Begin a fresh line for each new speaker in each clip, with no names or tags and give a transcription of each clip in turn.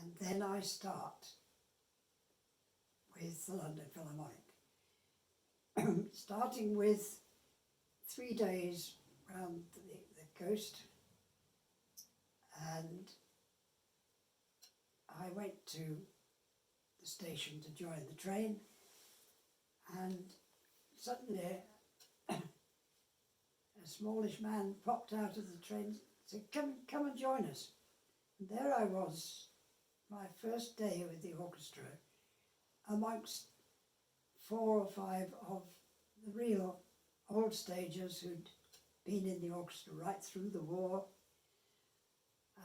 And then I start with the London Philharmonic, starting with 3 days round the coast, and I went to the station to join the train, and suddenly a smallish man popped out of the train and said, come and join us. And there I was, my first day with the orchestra, amongst 4 or 5 of the real old stagers who'd been in the orchestra right through the war,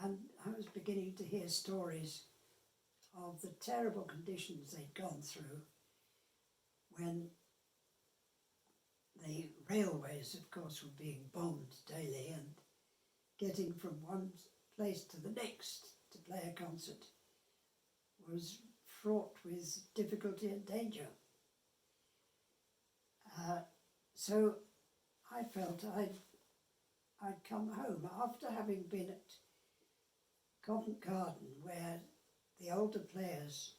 and I was beginning to hear stories of the terrible conditions they'd gone through when the railways, of course, were being bombed daily, and getting from one place to the next to play a concert was fraught with difficulty and danger. So I felt I'd come home after having been at Covent Garden, where the older players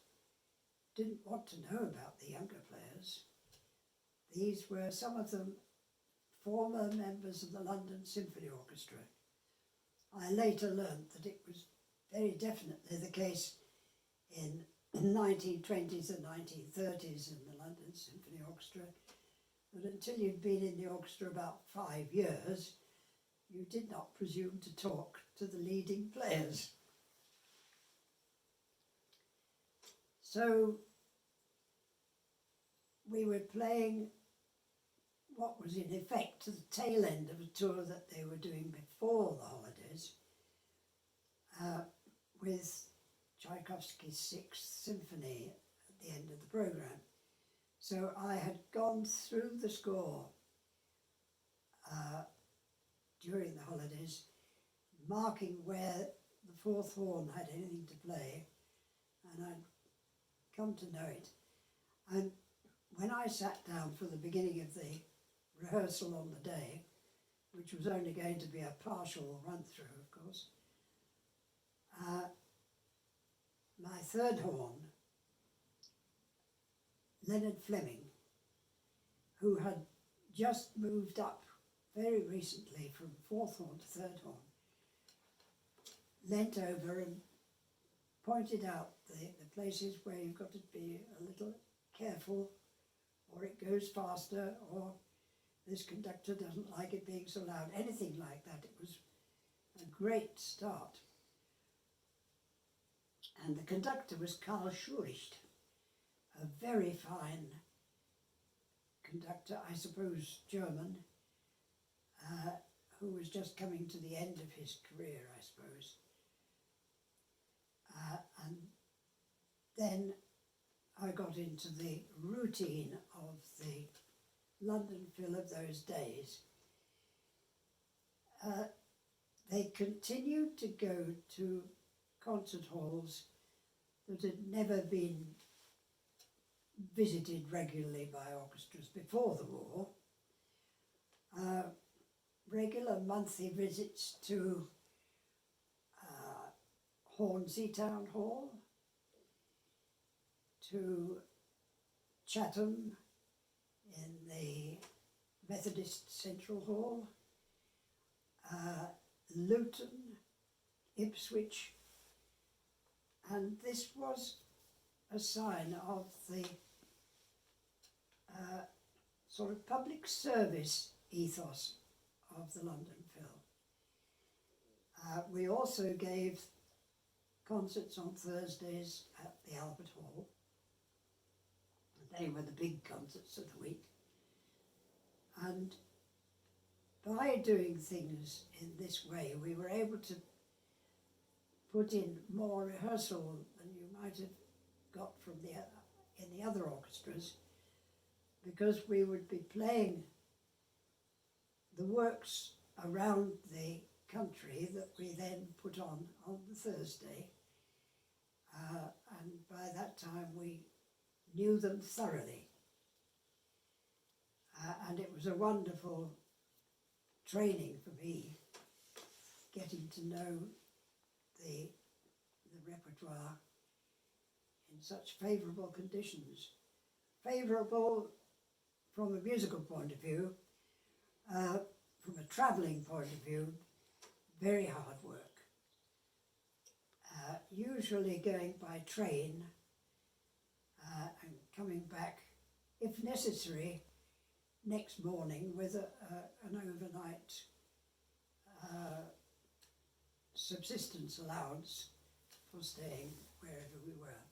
didn't want to know about the younger players. These were some of them former members of the London Symphony Orchestra. I later learnt that it was very definitely the case in the 1920s and 1930s in the London Symphony Orchestra, that until you'd been in the orchestra about 5 years, you did not presume to talk to the leading players. So we were playing what was in effect the tail end of a tour that they were doing before the holidays, with Tchaikovsky's Sixth Symphony at the end of the programme. So I had gone through the score during the holidays, marking where the fourth horn had anything to play, and I'd come to know it. And when I sat down for the beginning of the rehearsal on the day, which was only going to be a partial run-through, of course, my third horn, Leonard Fleming, who had just moved up very recently from fourth horn to third horn, leant over and pointed out the places where you've got to be a little careful, or it goes faster, or this conductor doesn't like it being so loud, anything like that. It was a great start. And the conductor was Karl Schuricht, a very fine conductor, I suppose German, who was just coming to the end of his career, I suppose. And then I got into the routine of the London Phil of those days. They continued to go to concert halls that had never been visited regularly by orchestras before the war. Regular monthly visits to Hornsey Town Hall, to Chatham in the Methodist Central Hall, Luton, Ipswich, and this was a sign of the sort of public service ethos of the London Phil. We also gave concerts on Thursdays at the Albert Hall. They were the big concerts of the week. And by doing things in this way, we were able to put in more rehearsal than you might have got from in the other orchestras, because we would be playing the works around the country that we then put on the Thursday, and by that time we knew them thoroughly, and it was a wonderful training for me, getting to know the repertoire in such favourable conditions. Favourable from a musical point of view, from a travelling point of view, very hard work. Usually going by train and coming back, if necessary, next morning with an overnight subsistence allowance for staying wherever we were.